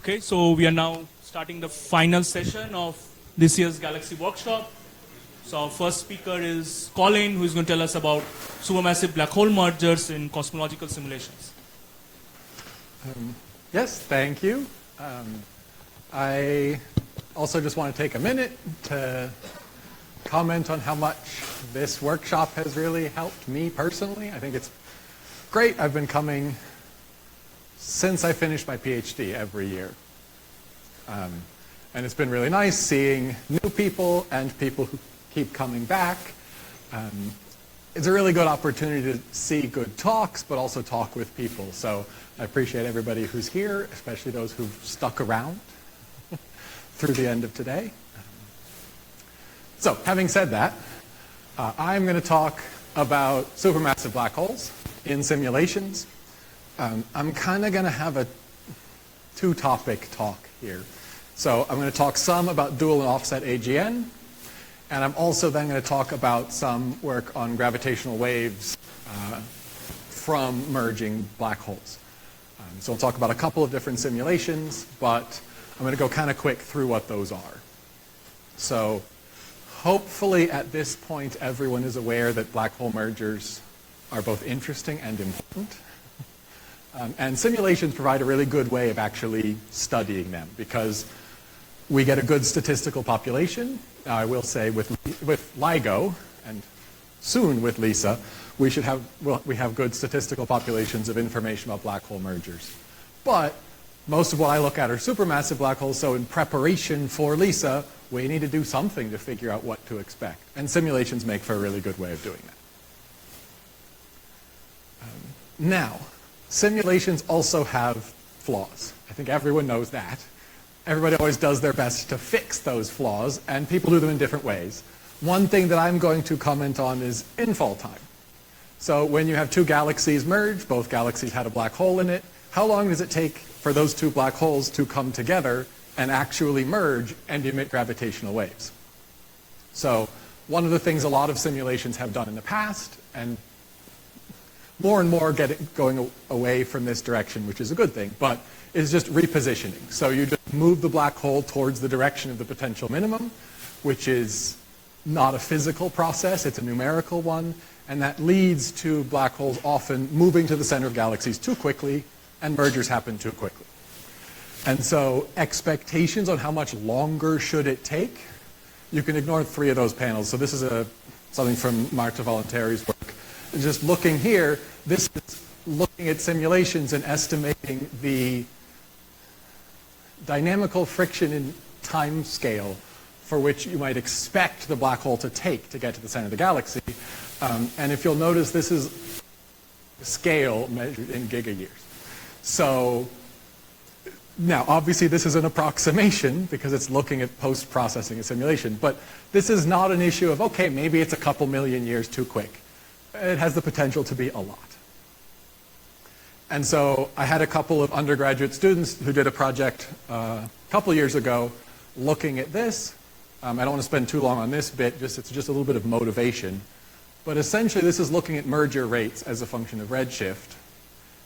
Okay, so we are now starting the final session of this year's Galaxy Workshop. So our first speaker is Colin, who is going to tell us about supermassive black hole mergers in cosmological simulations. Yes, thank you. I also just want to take a minute to comment on how much this workshop has really helped me personally. I think it's great. I've been coming since I finished my PhD every year. And it's been really nice seeing new people and people who keep coming back. It's a really good opportunity to see good talks, but also talk with people. So I appreciate everybody who's here, especially those who've stuck around through the end of today. So having said that, I'm going to talk about supermassive black holes in simulations. I'm kind of going to have a two-topic talk here. So I'm going to talk some about dual and offset AGN, and I'm also then going to talk about some work on gravitational waves from merging black holes. So I'll talk about a couple of different simulations, but I'm going to go kind of quick through what those are. So hopefully at this point everyone is aware that black hole mergers are both interesting and important. And simulations provide a really good way of actually studying them because we get a good statistical population. I will say with LIGO and soon with LISA, we have good statistical populations of information about black hole mergers. But most of what I look at are supermassive black holes, so in preparation for LISA, we need to do something to figure out what to expect. And simulations make for a really good way of doing that. Now, simulations also have flaws. I think everyone knows that. Everybody always does their best to fix those flaws, and people do them in different ways. One thing that I'm going to comment on is infall time. So when you have two galaxies merge, both galaxies had a black hole in it, how long does it take for those two black holes to come together and actually merge and emit gravitational waves? So one of the things a lot of simulations have done in the past, and more going away from this direction, which is a good thing, but is just repositioning. So you just move the black hole towards the direction of the potential minimum, which is not a physical process, it's a numerical one, and that leads to black holes often moving to the center of galaxies too quickly, and mergers happen too quickly. And so expectations on how much longer should it take, you can ignore three of those panels. So this is something from Marta Volonteri's work. Just looking here, this is looking at simulations and estimating the dynamical friction in time scale for which you might expect the black hole to take to get to the center of the galaxy. And if you'll notice, this is scale measured in gigayears. So now, obviously, this is an approximation because it's looking at post-processing a simulation. But this is not an issue of, okay, maybe it's a couple million years too quick. It has the potential to be a lot. And so I had a couple of undergraduate students who did a project a couple years ago looking at this. I don't want to spend too long on this bit, it's just a little bit of motivation. But essentially, this is looking at merger rates as a function of redshift.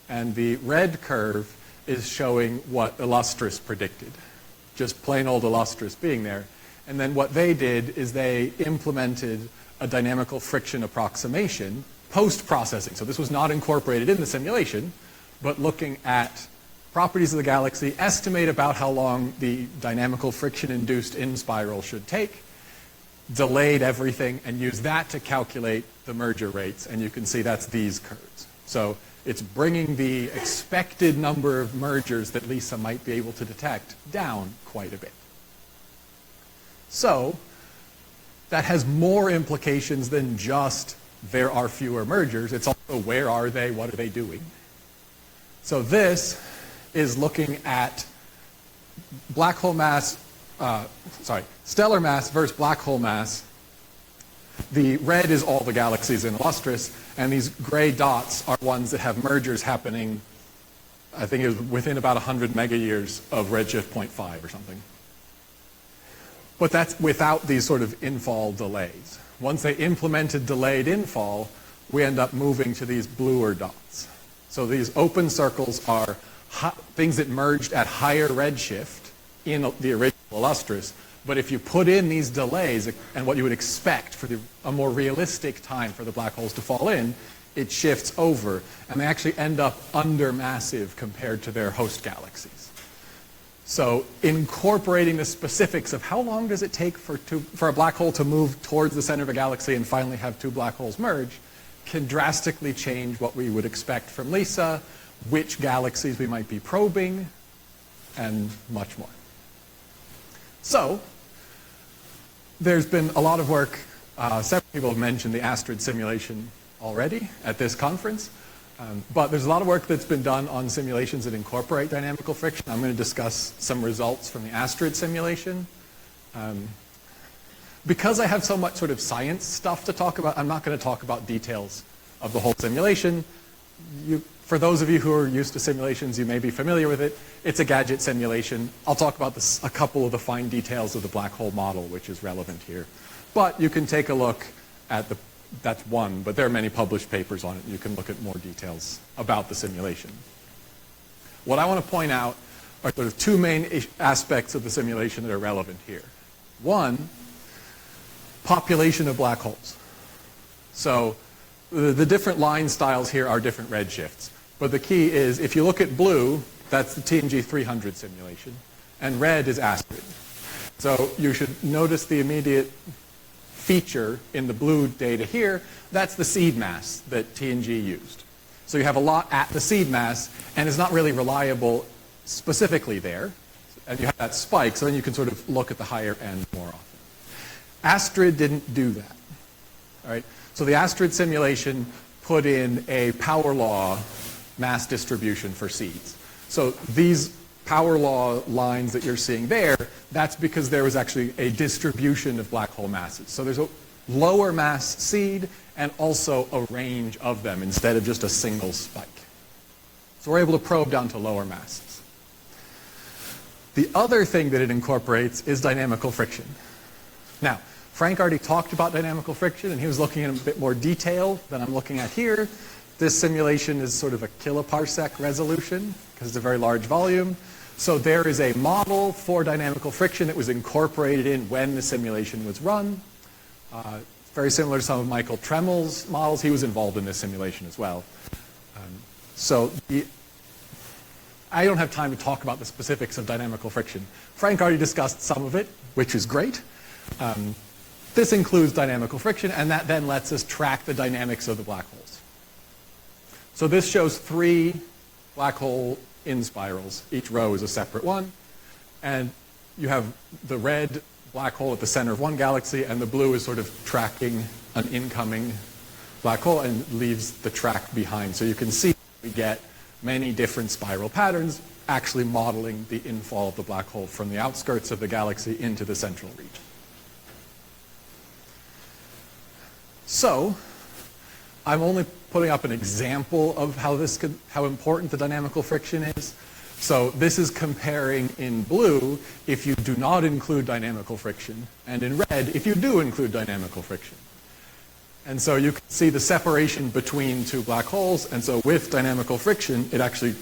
And the red curve is showing what Illustris predicted, just plain old Illustris being there. And then what they did is they implemented a dynamical friction approximation post-processing. So this was not incorporated in the simulation, but looking at properties of the galaxy, estimate about how long the dynamical friction-induced in-spiral should take, delayed everything, and use that to calculate the merger rates. And you can see that's these curves. So it's bringing the expected number of mergers that LISA might be able to detect down quite a bit. So that has more implications than just there are fewer mergers. It's also where are they, what are they doing? So this is looking at black hole mass, stellar mass versus black hole mass. The red is all the galaxies in Illustris, and these gray dots are ones that have mergers happening, I think it was within about 100 mega years of redshift 0.5 or something. But that's without these sort of infall delays. Once they implemented delayed infall, we end up moving to these bluer dots. So these open circles are things that merged at higher redshift in the original illustris. But if you put in these delays and what you would expect for a more realistic time for the black holes to fall in, it shifts over, and they actually end up under massive compared to their host galaxies. So incorporating the specifics of how long does it take for a black hole to move towards the center of a galaxy and finally have two black holes merge can drastically change what we would expect from LISA, which galaxies we might be probing, and much more. So there's been a lot of work. Several people have mentioned the Astrid simulation already at this conference. But there's a lot of work that's been done on simulations that incorporate dynamical friction. I'm going to discuss some results from the Astrid simulation. Because I have so much sort of science stuff to talk about, I'm not going to talk about details of the whole simulation. For those of you who are used to simulations, you may be familiar with it. It's a gadget simulation. I'll talk about a couple of the fine details of the black hole model, which is relevant here. But you can take a look at that's one, but there are many published papers on it. You can look at more details about the simulation. What I want to point out are sort of two main aspects of the simulation that are relevant here. One, population of black holes. So the different line styles here are different redshifts. But the key is, if you look at blue, that's the TNG 300 simulation, and red is Astrid. So you should notice the immediate feature in the blue data here. That's the seed mass that TNG used. So you have a lot at the seed mass, and it's not really reliable specifically there. And you have that spike, so then you can sort of look at the higher end more often. Astrid didn't do that. All right? So the Astrid simulation put in a power law mass distribution for seeds. So these power law lines that you're seeing there, that's because there was actually a distribution of black hole masses. So there's a lower mass seed and also a range of them instead of just a single spike. So we're able to probe down to lower masses. The other thing that it incorporates is dynamical friction. Now, Frank already talked about dynamical friction, and he was looking in a bit more detail than I'm looking at here. This simulation is sort of a kiloparsec resolution because it's a very large volume. So there is a model for dynamical friction that was incorporated in when the simulation was run. Very similar to some of Michael Tremel's models. He was involved in this simulation as well. I don't have time to talk about the specifics of dynamical friction. Frank already discussed some of it, which is great. This includes dynamical friction, and that then lets us track the dynamics of the black holes. So this shows 3 black hole in spirals. Each row is a separate one. And you have the red black hole at the center of one galaxy, and the blue is sort of tracking an incoming black hole and leaves the track behind. So you can see we get many different spiral patterns actually modeling the infall of the black hole from the outskirts of the galaxy into the central region. So I'm only putting up an example of how important the dynamical friction is. So this is comparing in blue if you do not include dynamical friction, and in red if you do include dynamical friction. And so you can see the separation between 2 black holes, and so with dynamical friction, it actually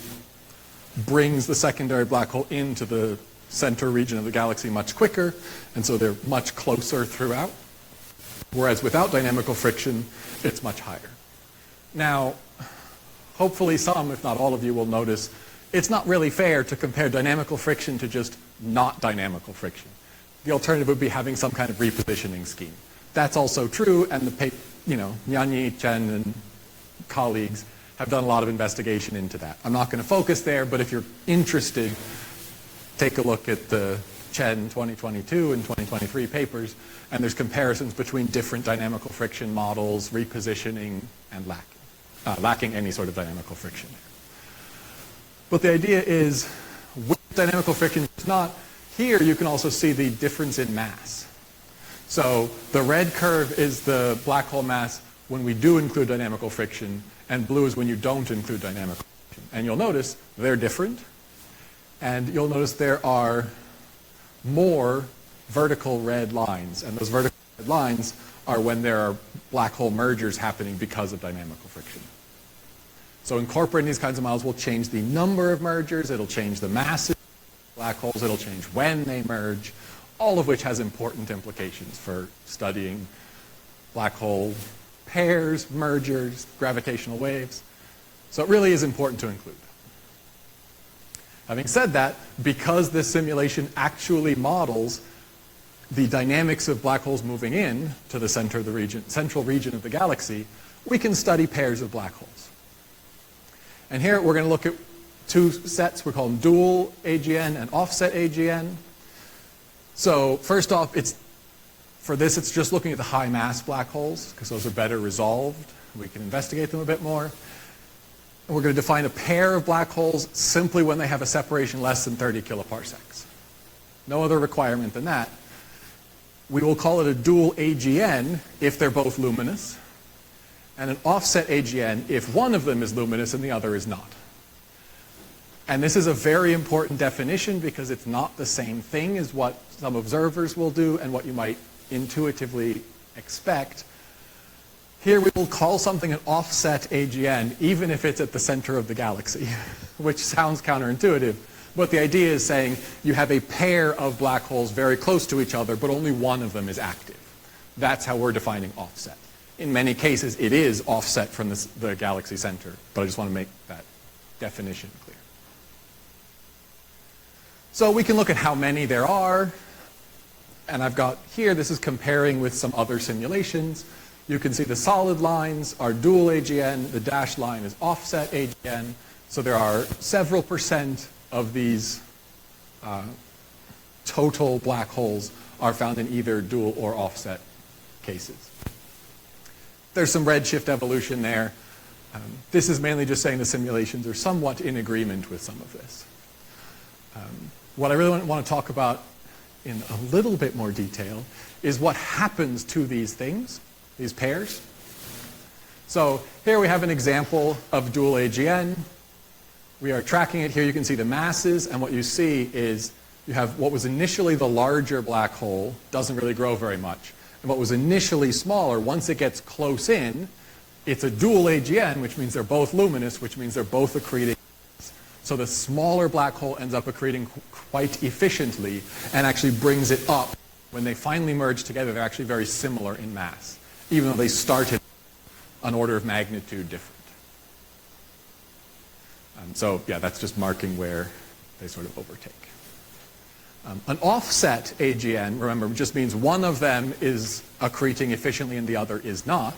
brings the secondary black hole into the center region of the galaxy much quicker, and so they're much closer throughout. Whereas without dynamical friction, it's much higher. Now, hopefully some, if not all of you, will notice it's not really fair to compare dynamical friction to just not dynamical friction. The alternative would be having some kind of repositioning scheme. That's also true, and Nyanyi, Chen, and colleagues have done a lot of investigation into that. I'm not going to focus there, but if you're interested, take a look at the Chen 2022 and 2023 papers, and there's comparisons between different dynamical friction models, repositioning, and lacking any sort of dynamical friction. But the idea is, with dynamical friction, it's not. Here you can also see the difference in mass. So the red curve is the black hole mass when we do include dynamical friction, and blue is when you don't include dynamical friction. And you'll notice they're different, and you'll notice there are more vertical red lines, and those vertical red lines are when there are black hole mergers happening because of dynamical friction. So incorporating these kinds of models will change the number of mergers, it'll change the masses of black holes, it'll change when they merge, all of which has important implications for studying black hole pairs, mergers, gravitational waves. So it really is important to include. Having said that, because this simulation actually models the dynamics of black holes moving in to the central region of the galaxy, we can study pairs of black holes. And here we're going to look at two sets. We call them dual AGN and offset AGN. So first off, for this, it's just looking at the high mass black holes, because those are better resolved. We can investigate them a bit more. And we're going to define a pair of black holes simply when they have a separation less than 30 kiloparsecs. No other requirement than that. We will call it a dual AGN if they're both luminous, and an offset AGN if one of them is luminous and the other is not. And this is a very important definition because it's not the same thing as what some observers will do and what you might intuitively expect. Here we will call something an offset AGN even if it's at the center of the galaxy, which sounds counterintuitive. But the idea is saying you have a pair of black holes very close to each other, but only one of them is active. That's how we're defining offset. In many cases, it is offset from the galaxy center, but I just want to make that definition clear. So we can look at how many there are, and I've got here, this is comparing with some other simulations. You can see the solid lines are dual AGN, the dashed line is offset AGN, so there are several percent of these total black holes are found in either dual or offset cases. There's some redshift evolution there. This is mainly just saying the simulations are somewhat in agreement with some of this. What I really want to talk about in a little bit more detail is what happens to these things, these pairs. So here we have an example of dual AGN. We are tracking it here. You can see the masses, and what you see is you have what was initially the larger black hole, doesn't really grow very much. And what was initially smaller, once it gets close in, it's a dual AGN, which means they're both luminous, which means they're both accreting. So the smaller black hole ends up accreting quite efficiently and actually brings it up. When they finally merge together, they're actually very similar in mass, even though they started an order of magnitude different. So yeah, that's just marking where they sort of overtake. An offset AGN, remember, just means one of them is accreting efficiently and the other is not.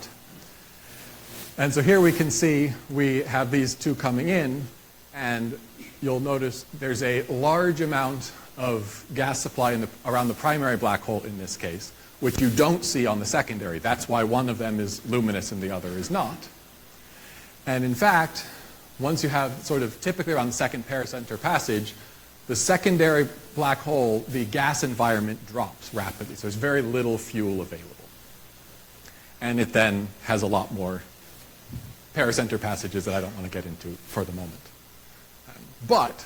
And so here we can see we have these two coming in, and you'll notice there's a large amount of gas supply around the primary black hole in this case, which you don't see on the secondary. That's why one of them is luminous and the other is not. And in fact, once you have sort of typically around the second paracenter passage, the secondary black hole, the gas environment drops rapidly. So there's very little fuel available. And it then has a lot more paracenter passages that I don't want to get into for the moment. But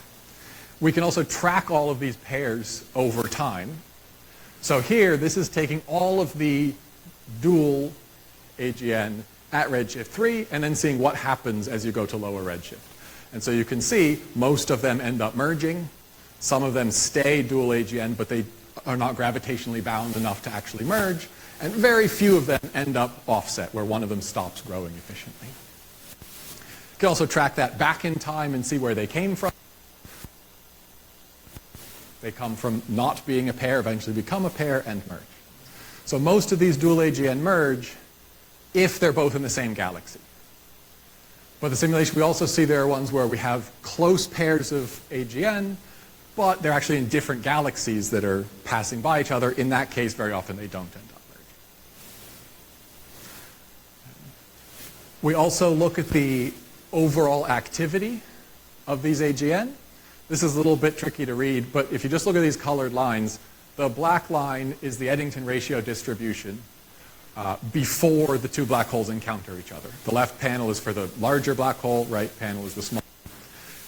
we can also track all of these pairs over time. So here, this is taking all of the dual AGN at redshift 3 and then seeing what happens as you go to lower redshift. And so you can see most of them end up merging. Some of them stay dual AGN, but they are not gravitationally bound enough to actually merge. And very few of them end up offset, where one of them stops growing efficiently. You can also track that back in time and see where they came from. They come from not being a pair, eventually become a pair, and merge. So most of these dual AGN merge if they're both in the same galaxy. But the simulation, we also see there are ones where we have close pairs of AGN, but they're actually in different galaxies that are passing by each other. In that case, very often they don't end up merging. We also look at the overall activity of these AGN. This is a little bit tricky to read, but if you just look at these colored lines, the black line is the Eddington ratio distribution before the two black holes encounter each other. The left panel is for the larger black hole, right panel is the small.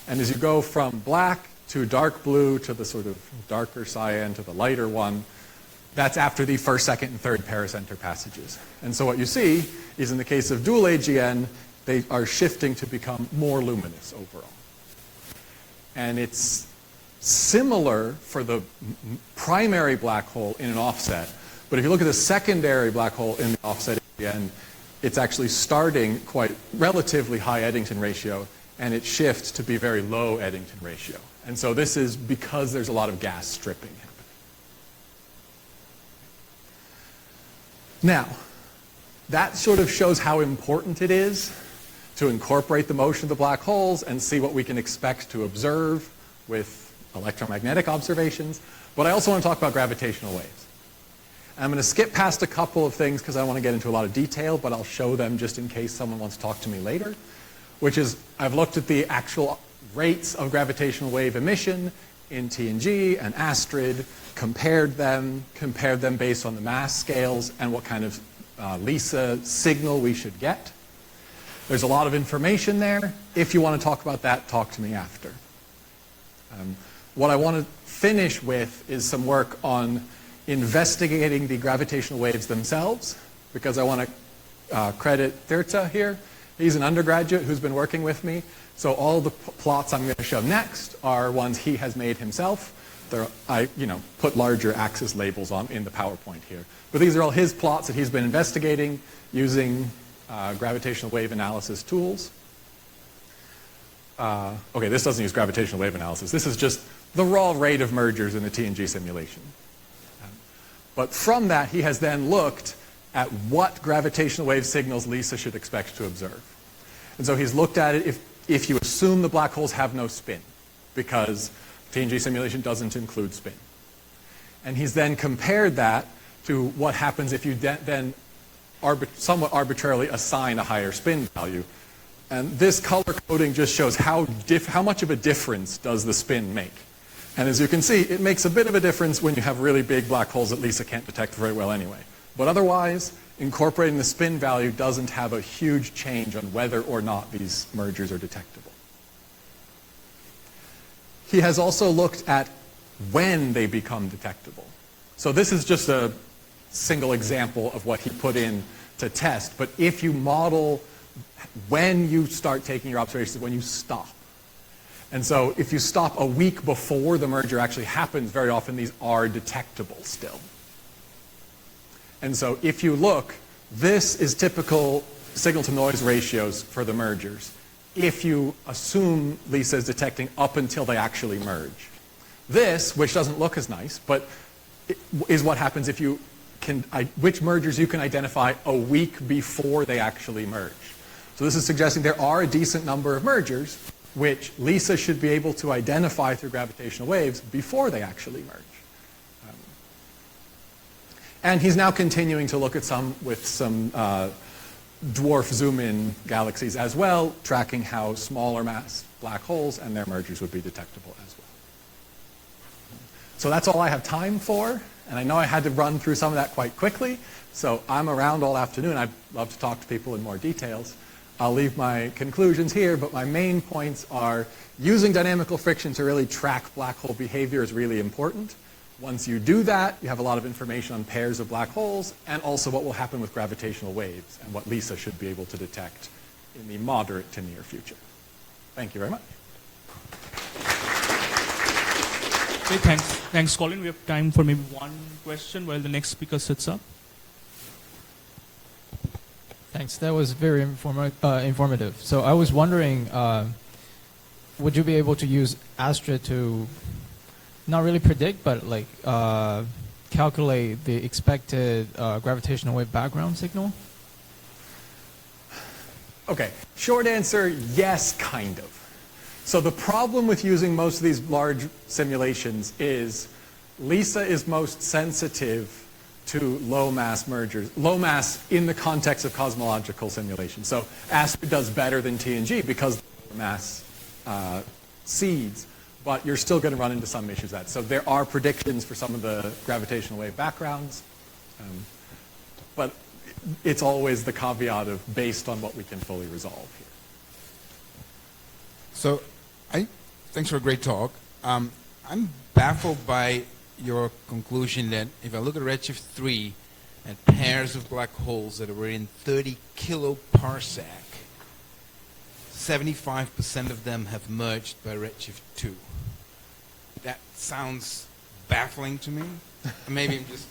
And as you go from black to dark blue to the sort of darker cyan to the lighter one, that's after the first, second, and third paracenter passages. And so what you see is in the case of dual AGN, they are shifting to become more luminous overall. And it's similar for the primary black hole in an offset, but if you look at the secondary black hole in the offset at the end, it's actually starting quite relatively high Eddington ratio, and it shifts to be very low Eddington ratio. And so this is because there's a lot of gas stripping happening. Now, that sort of shows how important it is to incorporate the motion of the black holes and see what we can expect to observe with electromagnetic observations. But I also want to talk about gravitational waves. And I'm going to skip past a couple of things because I don't want to get into a lot of detail, but I'll show them just in case someone wants to talk to me later, which is I've looked at the actual rates of gravitational wave emission in TNG and Astrid, compared them based on the mass scales and what kind of LISA signal we should get. There's a lot of information there. If you want to talk about that, talk to me after. What I want to finish with is some work on investigating the gravitational waves themselves, because I want to credit Tirta here. He's an undergraduate who's been working with me. So all the plots I'm going to show next are ones he has made himself. I put larger axis labels on in the PowerPoint here. But these are all his plots that he's been investigating using gravitational wave analysis tools. Okay, this doesn't use gravitational wave analysis. This is just the raw rate of mergers in the TNG simulation. But from that, he has then looked at what gravitational wave signals LISA should expect to observe. And so he's looked at it if you assume the black holes have no spin, because TNG simulation doesn't include spin. And he's then compared that to what happens if you then somewhat arbitrarily assign a higher spin value. And this color coding just shows how much of a difference does the spin make. And as you can see, it makes a bit of a difference when you have really big black holes that LISA can't detect very well anyway. But otherwise, incorporating the spin value doesn't have a huge change on whether or not these mergers are detectable. He has also looked at when they become detectable. So this is just a single example of what he put in to test. But if you model when you start taking your observations, when you stop. And so if you stop a week before the merger actually happens, very often these are detectable still. And so if you look, this is typical signal-to-noise ratios for the mergers if you assume LISA is detecting up until they actually merge. This, which doesn't look as nice, but is what happens if you can, which mergers you can identify a week before they actually merge. So this is suggesting there are a decent number of mergers which LISA should be able to identify through gravitational waves before they actually merge. And he's now continuing to look at some dwarf zoom-in galaxies as well, tracking how smaller mass black holes and their mergers would be detectable as well. So that's all I have time for, and I know I had to run through some of that quite quickly, so I'm around all afternoon. I'd love to talk to people in more details. I'll leave my conclusions here, but my main points are using dynamical friction to really track black hole behavior is really important. Once you do that, you have a lot of information on pairs of black holes and also what will happen with gravitational waves and what LISA should be able to detect in the moderate to near future. Thank you very much. Okay, thanks, Colin. We have time for maybe one question while the next speaker sits up. Thanks. That was very informative. So I was wondering, would you be able to use Astra to not really predict, but like calculate the expected gravitational wave background signal? Okay, short answer, yes, kind of. So the problem with using most of these large simulations is LISA is most sensitive to low mass mergers, low mass in the context of cosmological simulation. So Astra does better than TNG because of mass seeds, but you're still going to run into some issues with that. So there are predictions for some of the gravitational wave backgrounds, but it's always the caveat of based on what we can fully resolve here. So thanks for a great talk. I'm baffled by your conclusion that if I look at redshift 3 and pairs of black holes that are within 30 kiloparsec, 75% of them have merged by redshift 2. That sounds baffling to me. Maybe I'm just,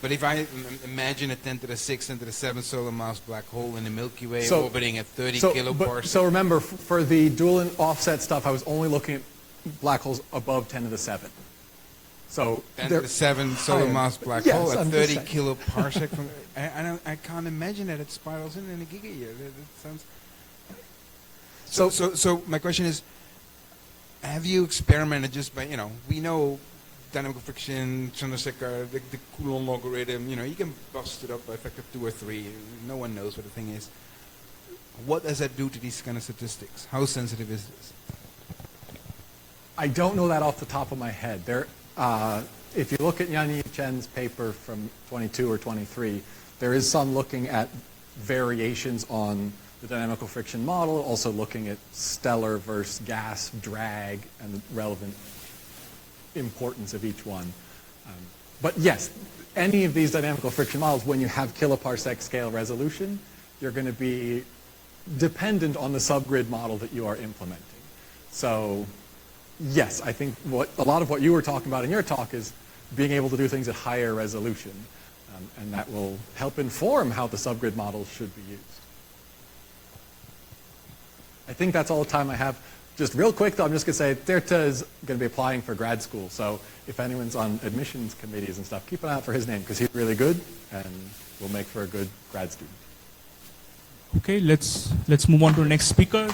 But if I imagine a 10 to the 6, 10 to the 7 solar mass black hole in the Milky Way orbiting at 30 kiloparsecs. So remember, for the dual and offset stuff, I was only looking at black holes above 10 to the 7. So 10 to the 7 solar mass black Yes, hole at I'm 30 just kiloparsec. I can't imagine that it spirals in a gigayear. That sounds. So my question is, have you experimented just by, we know dynamical friction, Chandrasekhar, the Coulomb logarithm, you can bust it up by a factor of 2 or 3. No one knows what the thing is. What does that do to these kind of statistics? How sensitive is this? I don't know that off the top of my head. If you look at Yanyi Chen's paper from 22 or 23, there is some looking at variations on the dynamical friction model, also looking at stellar versus gas drag and the relevant importance of each one. But yes, any of these dynamical friction models, when you have kiloparsec scale resolution, you're going to be dependent on the subgrid model that you are implementing. So yes, I think a lot of what you were talking about in your talk is being able to do things at higher resolution, and that will help inform how the subgrid models should be used. I think that's all the time I have. Just real quick, though, I'm just going to say Tirta is going to be applying for grad school, so if anyone's on admissions committees and stuff, keep an eye out for his name, because he's really good and will make for a good grad student. Okay, let's move on to the next speakers.